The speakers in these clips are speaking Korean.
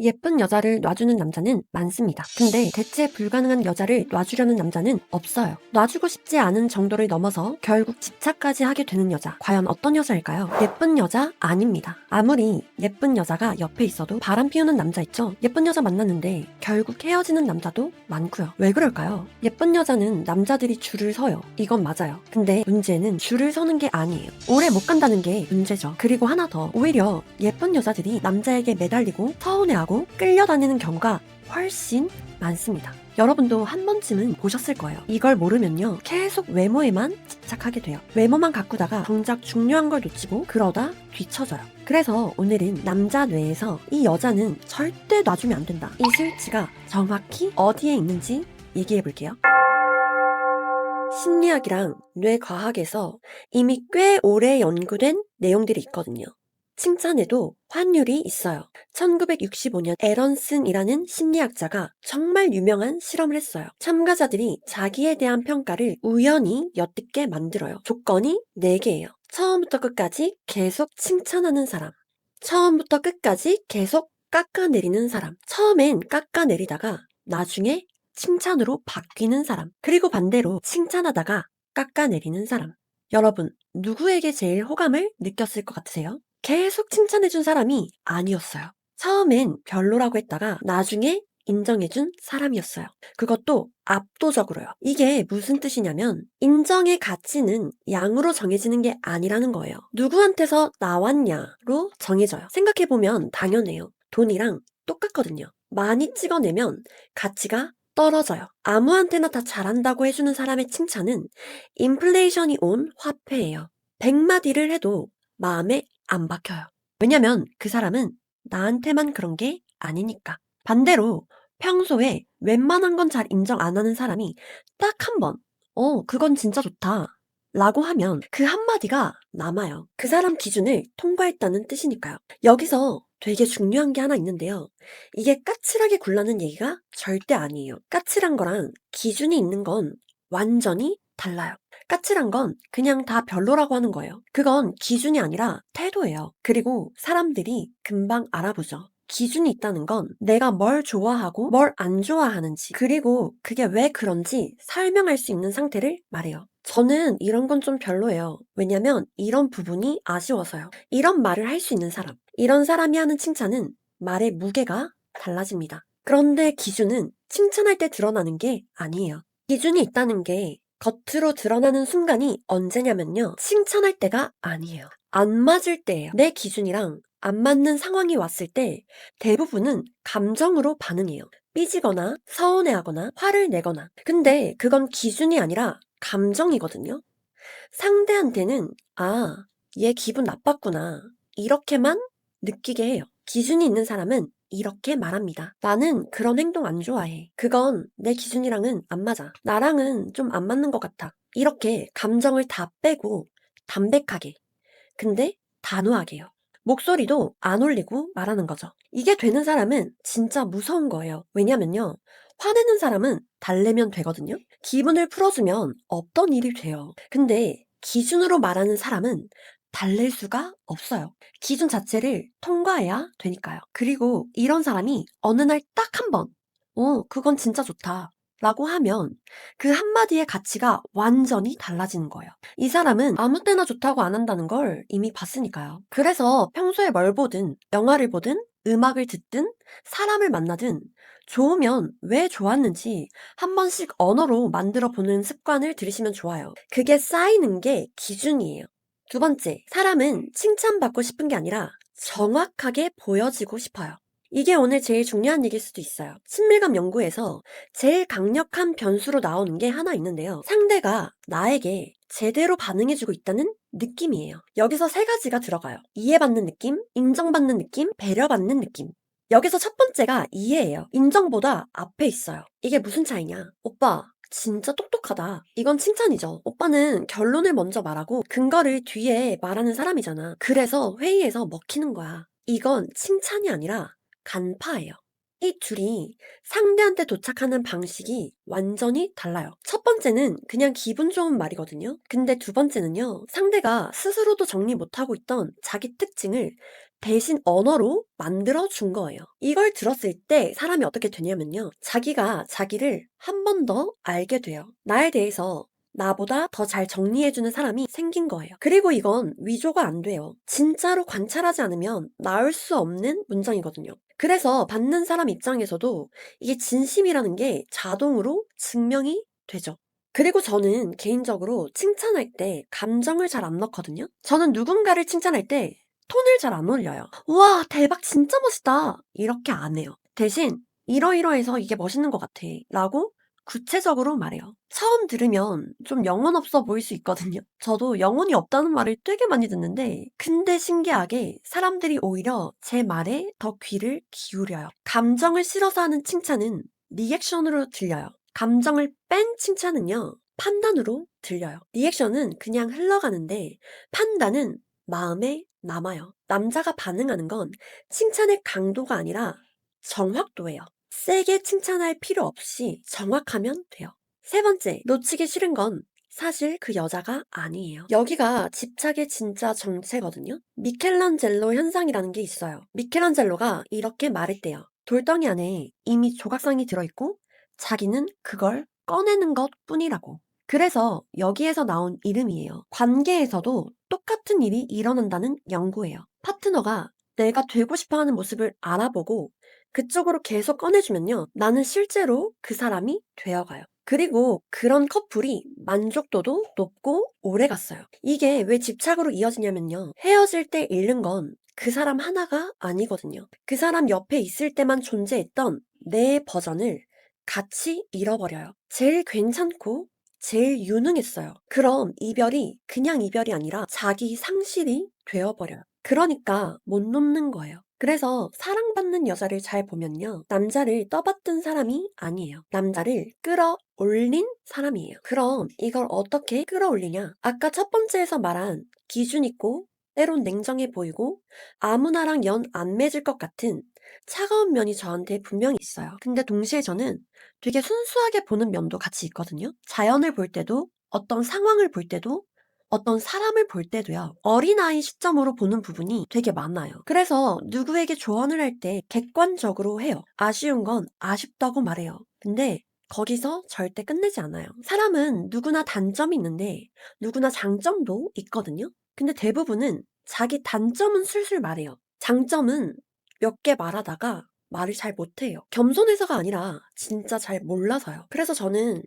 예쁜 여자를 놔주는 남자는 많습니다. 근데 대체 불가능한 여자를 놔주려는 남자는 없어요. 놔주고 싶지 않은 정도를 넘어서 결국 집착까지 하게 되는 여자. 과연 어떤 여자일까요? 예쁜 여자 아닙니다. 아무리 예쁜 여자가 옆에 있어도 바람 피우는 남자 있죠? 예쁜 여자 만났는데 결국 헤어지는 남자도 많고요. 왜 그럴까요? 예쁜 여자는 남자들이 줄을 서요. 이건 맞아요. 근데 문제는 줄을 서는 게 아니에요. 오래 못 간다는 게 문제죠. 그리고 하나 더. 오히려 예쁜 여자들이 남자에게 매달리고 서운해하고 끌려다니는 경우가 훨씬 많습니다. 여러분도 한 번쯤은 보셨을 거예요. 이걸 모르면요, 계속 외모에만 집착하게 돼요. 외모만 가꾸다가 정작 중요한 걸 놓치고 그러다 뒤처져요. 그래서 오늘은 남자 뇌에서 이 여자는 절대 놔주면 안 된다, 이 스위치가 정확히 어디에 있는지 얘기해 볼게요. 심리학이랑 뇌과학에서 이미 꽤 오래 연구된 내용들이 있거든요. 칭찬에도 환율이 있어요. 1965년 에런슨이라는 심리학자가 정말 유명한 실험을 했어요. 참가자들이 자기에 대한 평가를 우연히 엿듣게 만들어요. 조건이 4개예요. 처음부터 끝까지 계속 칭찬하는 사람, 처음부터 끝까지 계속 깎아내리는 사람, 처음엔 깎아내리다가 나중에 칭찬으로 바뀌는 사람, 그리고 반대로 칭찬하다가 깎아내리는 사람. 여러분, 누구에게 제일 호감을 느꼈을 것 같으세요? 계속 칭찬해준 사람이 아니었어요. 처음엔 별로라고 했다가 나중에 인정해준 사람이었어요. 그것도 압도적으로요. 이게 무슨 뜻이냐면 인정의 가치는 양으로 정해지는 게 아니라는 거예요. 누구한테서 나왔냐로 정해져요. 생각해보면 당연해요. 돈이랑 똑같거든요. 많이 찍어내면 가치가 떨어져요. 아무한테나 다 잘한다고 해주는 사람의 칭찬은 인플레이션이 온 화폐예요. 100마디를 해도 마음에 안 박혀요. 왜냐면 그 사람은 나한테만 그런 게 아니니까. 반대로 평소에 웬만한 건 잘 인정 안 하는 사람이 딱 한 번, 그건 진짜 좋다 라고 하면 그 한마디가 남아요. 그 사람 기준을 통과했다는 뜻이니까요. 여기서 되게 중요한 게 하나 있는데요. 이게 까칠하게 굴라는 얘기가 절대 아니에요. 까칠한 거랑 기준이 있는 건 완전히 달라요. 까칠한 건 그냥 다 별로라고 하는 거예요. 그건 기준이 아니라 태도예요. 그리고 사람들이 금방 알아보죠. 기준이 있다는 건 내가 뭘 좋아하고 뭘 안 좋아하는지, 그리고 그게 왜 그런지 설명할 수 있는 상태를 말해요. 저는 이런 건 좀 별로예요. 왜냐면 이런 부분이 아쉬워서요. 이런 말을 할 수 있는 사람, 이런 사람이 하는 칭찬은 말의 무게가 달라집니다. 그런데 기준은 칭찬할 때 드러나는 게 아니에요. 기준이 있다는 게 겉으로 드러나는 순간이 언제냐면요, 칭찬할 때가 아니에요. 안 맞을 때예요. 내 기준이랑 안 맞는 상황이 왔을 때 대부분은 감정으로 반응해요. 삐지거나 서운해하거나 화를 내거나. 근데 그건 기준이 아니라 감정이거든요. 상대한테는 얘 기분 나빴구나, 이렇게만 느끼게 해요. 기준이 있는 사람은 이렇게 말합니다. 나는 그런 행동 안 좋아해. 그건 내 기준이랑은 안 맞아. 나랑은 좀 안 맞는 것 같아. 이렇게 감정을 다 빼고 담백하게, 근데 단호하게요. 목소리도 안 올리고 말하는 거죠. 이게 되는 사람은 진짜 무서운 거예요. 왜냐면요, 화내는 사람은 달래면 되거든요. 기분을 풀어주면 없던 일이 돼요. 근데 기준으로 말하는 사람은 달랠 수가 없어요. 기준 자체를 통과해야 되니까요. 그리고 이런 사람이 어느 날 딱 한 번, 그건 진짜 좋다 라고 하면 그 한마디의 가치가 완전히 달라지는 거예요. 이 사람은 아무 때나 좋다고 안 한다는 걸 이미 봤으니까요. 그래서 평소에 뭘 보든, 영화를 보든, 음악을 듣든, 사람을 만나든 좋으면 왜 좋았는지 한 번씩 언어로 만들어 보는 습관을 들이시면 좋아요. 그게 쌓이는 게 기준이에요. 두 번째, 사람은 칭찬받고 싶은 게 아니라 정확하게 보여지고 싶어요. 이게 오늘 제일 중요한 얘기일 수도 있어요. 친밀감 연구에서 제일 강력한 변수로 나오는 게 하나 있는데요. 상대가 나에게 제대로 반응해주고 있다는 느낌이에요. 여기서 3가지가 들어가요. 이해받는 느낌, 인정받는 느낌, 배려받는 느낌. 여기서 첫 번째가 이해예요. 인정보다 앞에 있어요. 이게 무슨 차이냐? 오빠, 진짜 똑똑하다. 이건 칭찬이죠. 오빠는 결론을 먼저 말하고 근거를 뒤에 말하는 사람이잖아. 그래서 회의에서 먹히는 거야. 이건 칭찬이 아니라 간파예요. 이 둘이 상대한테 도착하는 방식이 완전히 달라요. 첫 번째는 그냥 기분 좋은 말이거든요. 근데 두 번째는요, 상대가 스스로도 정리 못하고 있던 자기 특징을 대신 언어로 만들어 준 거예요. 이걸 들었을 때 사람이 어떻게 되냐면요. 자기가 자기를 한 번 더 알게 돼요. 나에 대해서 나보다 더 잘 정리해주는 사람이 생긴 거예요. 그리고 이건 위조가 안 돼요. 진짜로 관찰하지 않으면 나올 수 없는 문장이거든요. 그래서 받는 사람 입장에서도 이게 진심이라는 게 자동으로 증명이 되죠. 그리고 저는 개인적으로 칭찬할 때 감정을 잘 안 넣거든요. 저는 누군가를 칭찬할 때 톤을 잘 안 올려요. "우와 대박 진짜 멋있다." 이렇게 안 해요. 대신 "이러이러해서 이게 멋있는 것 같아." 라고 구체적으로 말해요. 처음 들으면 좀 영혼 없어 보일 수 있거든요. 저도 영혼이 없다는 말을 되게 많이 듣는데 근데 신기하게 사람들이 오히려 제 말에 더 귀를 기울여요. 감정을 실어서 하는 칭찬은 리액션으로 들려요. 감정을 뺀 칭찬은요, 판단으로 들려요. 리액션은 그냥 흘러가는데 판단은 마음에 남아요. 남자가 반응하는 건 칭찬의 강도가 아니라 정확도예요. 세게 칭찬할 필요 없이 정확하면 돼요. 세 번째, 놓치기 싫은 건 사실 그 여자가 아니에요. 여기가 집착의 진짜 정체거든요. 미켈란젤로 현상이라는 게 있어요. 미켈란젤로가 이렇게 말했대요. 돌덩이 안에 이미 조각상이 들어있고 자기는 그걸 꺼내는 것 뿐이라고. 그래서 여기에서 나온 이름이에요. 관계에서도 똑같은 일이 일어난다는 연구예요. 파트너가 내가 되고 싶어 하는 모습을 알아보고 그쪽으로 계속 꺼내주면요. 나는 실제로 그 사람이 되어가요. 그리고 그런 커플이 만족도도 높고 오래 갔어요. 이게 왜 집착으로 이어지냐면요. 헤어질 때 잃는 건 그 사람 하나가 아니거든요. 그 사람 옆에 있을 때만 존재했던 내 버전을 같이 잃어버려요. 제일 괜찮고 제일 유능했어요. 그럼 이별이 그냥 이별이 아니라 자기 상실이 되어버려요. 그러니까 못 놓는 거예요. 그래서 사랑받는 여자를 잘 보면요. 남자를 떠받든 사람이 아니에요. 남자를 끌어올린 사람이에요. 그럼 이걸 어떻게 끌어올리냐? 아까 첫 번째에서 말한 기준 있고 때론 냉정해 보이고 아무나랑 연 안 맺을 것 같은 차가운 면이 저한테 분명히 있어요. 근데 동시에 저는 되게 순수하게 보는 면도 같이 있거든요. 자연을 볼 때도 어떤 상황을 볼 때도 어떤 사람을 볼 때도요. 어린아이 시점으로 보는 부분이 되게 많아요. 그래서 누구에게 조언을 할 때 객관적으로 해요. 아쉬운 건 아쉽다고 말해요. 근데 거기서 절대 끝내지 않아요. 사람은 누구나 단점이 있는데 누구나 장점도 있거든요. 근데 대부분은 자기 단점은 술술 말해요. 장점은 몇 개 말하다가 말을 잘 못해요. 겸손해서가 아니라 진짜 잘 몰라서요. 그래서 저는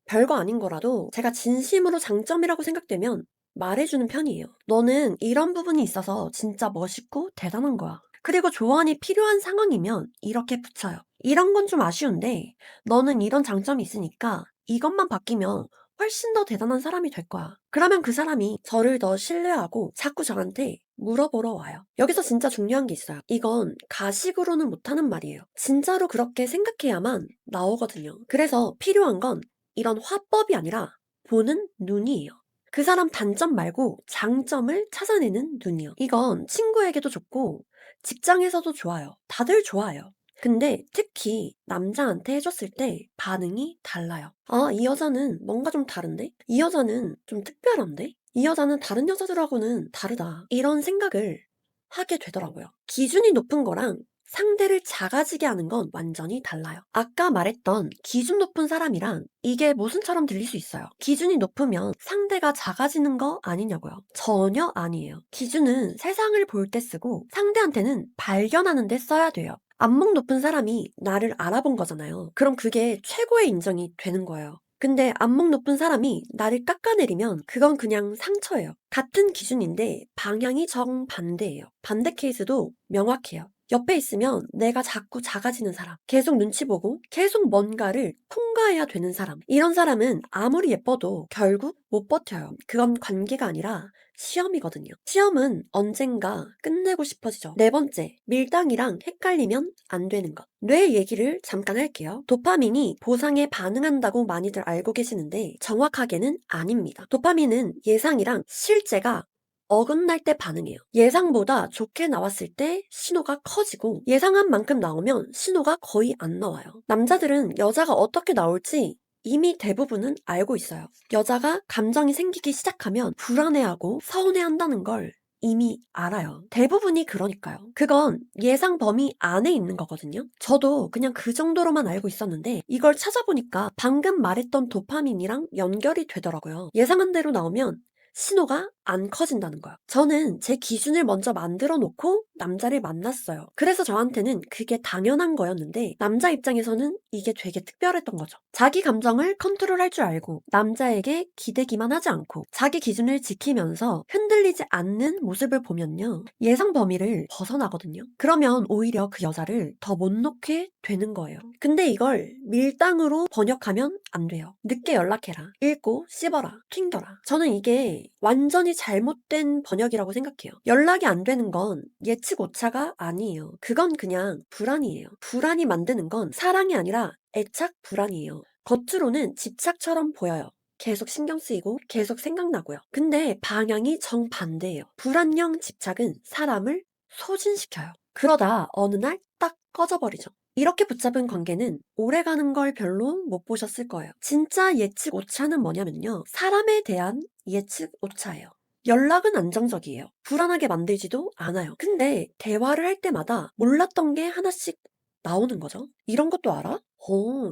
별거 아닌 거라도 제가 진심으로 장점이라고 생각되면 말해주는 편이에요. 너는 이런 부분이 있어서 진짜 멋있고 대단한 거야. 그리고 조언이 필요한 상황이면 이렇게 붙여요. 이런 건 좀 아쉬운데 너는 이런 장점이 있으니까 이것만 바뀌면 훨씬 더 대단한 사람이 될 거야. 그러면 그 사람이 저를 더 신뢰하고 자꾸 저한테 물어보러 와요. 여기서 진짜 중요한 게 있어요. 이건 가식으로는 못하는 말이에요. 진짜로 그렇게 생각해야만 나오거든요. 그래서 필요한 건 이런 화법이 아니라 보는 눈이에요. 그 사람 단점 말고 장점을 찾아내는 눈이요. 이건 친구에게도 좋고 직장에서도 좋아요. 다들 좋아요. 근데 특히 남자한테 해줬을 때 반응이 달라요. 아, 이 여자는 뭔가 좀 다른데? 이 여자는 좀 특별한데? 이 여자는 다른 여자들하고는 다르다. 이런 생각을 하게 되더라고요. 기준이 높은 거랑 상대를 작아지게 하는 건 완전히 달라요. 아까 말했던 기준 높은 사람이랑 이게 모순처럼 들릴 수 있어요. 기준이 높으면 상대가 작아지는 거 아니냐고요. 전혀 아니에요. 기준은 세상을 볼 때 쓰고 상대한테는 발견하는 데 써야 돼요. 안목 높은 사람이 나를 알아본 거잖아요. 그럼 그게 최고의 인정이 되는 거예요. 근데 안목 높은 사람이 나를 깎아내리면 그건 그냥 상처예요. 같은 기준인데 방향이 정반대예요. 반대 케이스도 명확해요. 옆에 있으면 내가 자꾸 작아지는 사람, 계속 눈치 보고 계속 뭔가를 통과해야 되는 사람. 이런 사람은 아무리 예뻐도 결국 못 버텨요. 그건 관계가 아니라 시험이거든요. 시험은 언젠가 끝내고 싶어지죠. 네 번째, 밀당이랑 헷갈리면 안 되는 것. 뇌 얘기를 잠깐 할게요. 도파민이 보상에 반응한다고 많이들 알고 계시는데 정확하게는 아닙니다. 도파민은 예상이랑 실제가 어긋날 때 반응해요. 예상보다 좋게 나왔을 때 신호가 커지고 예상한 만큼 나오면 신호가 거의 안 나와요. 남자들은 여자가 어떻게 나올지 이미 대부분은 알고 있어요. 여자가 감정이 생기기 시작하면 불안해하고 서운해한다는 걸 이미 알아요. 대부분이 그러니까요. 그건 예상 범위 안에 있는 거거든요. 저도 그냥 그 정도로만 알고 있었는데 이걸 찾아보니까 방금 말했던 도파민이랑 연결이 되더라고요. 예상한 대로 나오면 신호가 안 커진다는 거야. 저는 제 기준을 먼저 만들어 놓고 남자를 만났어요. 그래서 저한테는 그게 당연한 거였는데 남자 입장에서는 이게 되게 특별했던 거죠. 자기 감정을 컨트롤할 줄 알고 남자에게 기대기만 하지 않고 자기 기준을 지키면서 흔들리지 않는 모습을 보면요. 예상 범위를 벗어나거든요. 그러면 오히려 그 여자를 더 못 놓게 되는 거예요. 근데 이걸 밀당으로 번역하면 안 돼요. 늦게 연락해라. 읽고 씹어라. 튕겨라. 저는 이게 완전히 잘못된 번역이라고 생각해요. 연락이 안 되는 건 예측 오차가 아니에요. 그건 그냥 불안이에요. 불안이 만드는 건 사랑이 아니라 애착 불안이에요. 겉으로는 집착처럼 보여요. 계속 신경 쓰이고 계속 생각나고요. 근데 방향이 정반대예요. 불안형 집착은 사람을 소진시켜요. 그러다 어느 날 딱 꺼져버리죠. 이렇게 붙잡은 관계는 오래가는 걸 별로 못 보셨을 거예요. 진짜 예측 오차는 뭐냐면요. 사람에 대한 예측 오차예요. 연락은 안정적이에요. 불안하게 만들지도 않아요. 근데 대화를 할 때마다 몰랐던 게 하나씩 나오는 거죠. 이런 것도 알아?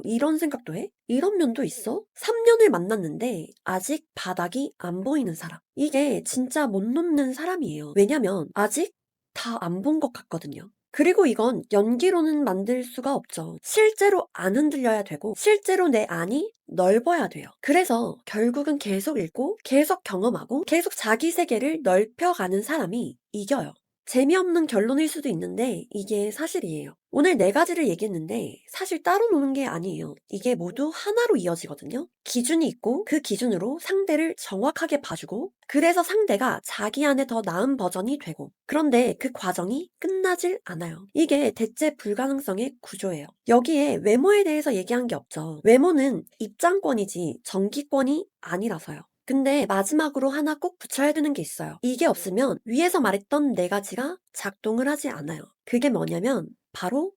이런 생각도 해? 이런 면도 있어? 3년을 만났는데 아직 바닥이 안 보이는 사람. 이게 진짜 못 놓는 사람이에요. 왜냐면 아직 다 안 본 것 같거든요. 그리고 이건 연기로는 만들 수가 없죠. 실제로 안 흔들려야 되고, 실제로 내 안이 넓어야 돼요. 그래서 결국은 계속 읽고, 계속 경험하고, 계속 자기 세계를 넓혀가는 사람이 이겨요. 재미없는 결론일 수도 있는데 이게 사실이에요. 오늘 네 가지를 얘기했는데 사실 따로 노는 게 아니에요. 이게 모두 하나로 이어지거든요. 기준이 있고 그 기준으로 상대를 정확하게 봐주고 그래서 상대가 자기 안에 더 나은 버전이 되고 그런데 그 과정이 끝나질 않아요. 이게 대체 불가능성의 구조예요. 여기에 외모에 대해서 얘기한 게 없죠. 외모는 입장권이지 정기권이 아니라서요. 근데 마지막으로 하나 꼭 붙여야 되는 게 있어요. 이게 없으면 위에서 말했던 네 가지가 작동을 하지 않아요. 그게 뭐냐면 바로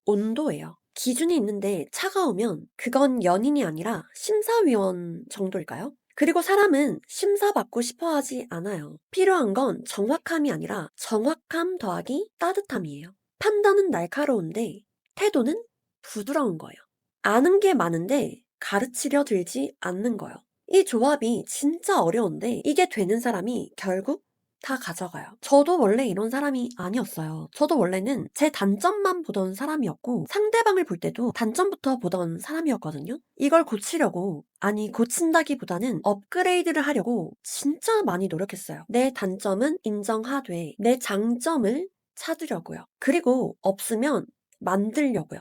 온도예요. 기준이 있는데 차가우면 그건 연인이 아니라 심사위원 정도일까요? 그리고 사람은 심사받고 싶어 하지 않아요. 필요한 건 정확함이 아니라 정확함 더하기 따뜻함이에요. 판단은 날카로운데 태도는 부드러운 거예요. 아는 게 많은데 가르치려 들지 않는 거예요. 이 조합이 진짜 어려운데 이게 되는 사람이 결국 다 가져가요. 저도 원래 이런 사람이 아니었어요. 저도 원래는 제 단점만 보던 사람이었고 상대방을 볼 때도 단점부터 보던 사람이었거든요. 이걸 고치려고 아니 고친다기보다는 업그레이드를 하려고 진짜 많이 노력했어요. 내 단점은 인정하되 내 장점을 찾으려고요. 그리고 없으면 만들려고요.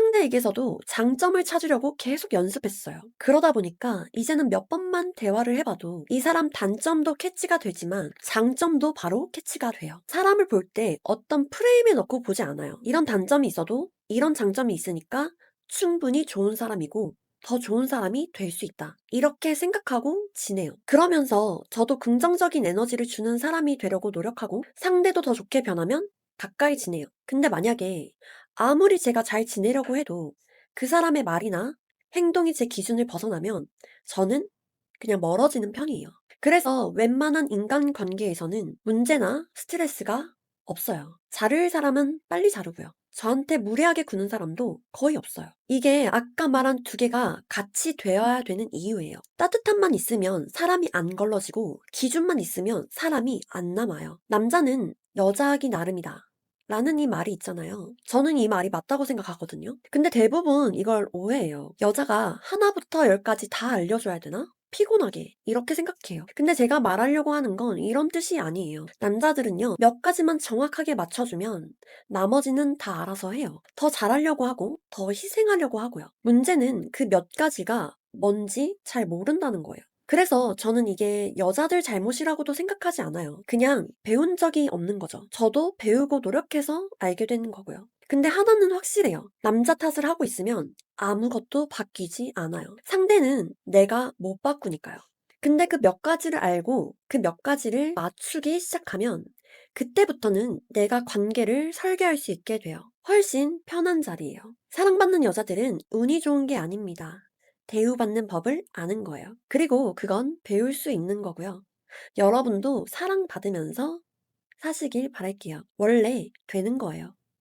상대에게서도 장점을 찾으려고 계속 연습했어요. 그러다 보니까 이제는 몇 번만 대화를 해봐도 이 사람 단점도 캐치가 되지만 장점도 바로 캐치가 돼요. 사람을 볼 때 어떤 프레임에 넣고 보지 않아요. 이런 단점이 있어도 이런 장점이 있으니까 충분히 좋은 사람이고 더 좋은 사람이 될 수 있다. 이렇게 생각하고 지내요. 그러면서 저도 긍정적인 에너지를 주는 사람이 되려고 노력하고 상대도 더 좋게 변하면 가까이 지내요. 근데 만약에 아무리 제가 잘 지내려고 해도 그 사람의 말이나 행동이 제 기준을 벗어나면 저는 그냥 멀어지는 편이에요. 그래서 웬만한 인간관계에서는 문제나 스트레스가 없어요. 자를 사람은 빨리 자르고요. 저한테 무례하게 구는 사람도 거의 없어요. 이게 아까 말한 두 개가 같이 되어야 되는 이유예요. 따뜻함만 있으면 사람이 안 걸러지고 기준만 있으면 사람이 안 남아요. 남자는 여자하기 나름이다. 라는 이 말이 있잖아요. 저는 이 말이 맞다고 생각하거든요. 근데 대부분 이걸 오해해요. 여자가 하나부터 열까지 다 알려줘야 되나? 피곤하게 이렇게 생각해요. 근데 제가 말하려고 하는 건 이런 뜻이 아니에요. 남자들은요 몇 가지만 정확하게 맞춰주면 나머지는 다 알아서 해요. 더 잘하려고 하고 더 희생하려고 하고요. 문제는 그 몇 가지가 뭔지 잘 모른다는 거예요. 그래서 저는 이게 여자들 잘못이라고도 생각하지 않아요. 그냥 배운 적이 없는 거죠. 저도 배우고 노력해서 알게 되는 거고요. 근데 하나는 확실해요. 남자 탓을 하고 있으면 아무것도 바뀌지 않아요. 상대는 내가 못 바꾸니까요. 근데 그 몇 가지를 알고 그 몇 가지를 맞추기 시작하면 그때부터는 내가 관계를 설계할 수 있게 돼요. 훨씬 편한 자리예요. 사랑받는 여자들은 운이 좋은 게 아닙니다. 대우받는 법을 아는 거예요. 그리고 그건 배울 수 있는 거고요. 여러분도 사랑받으면서 사시길 바랄게요. 원래 되는 거예요.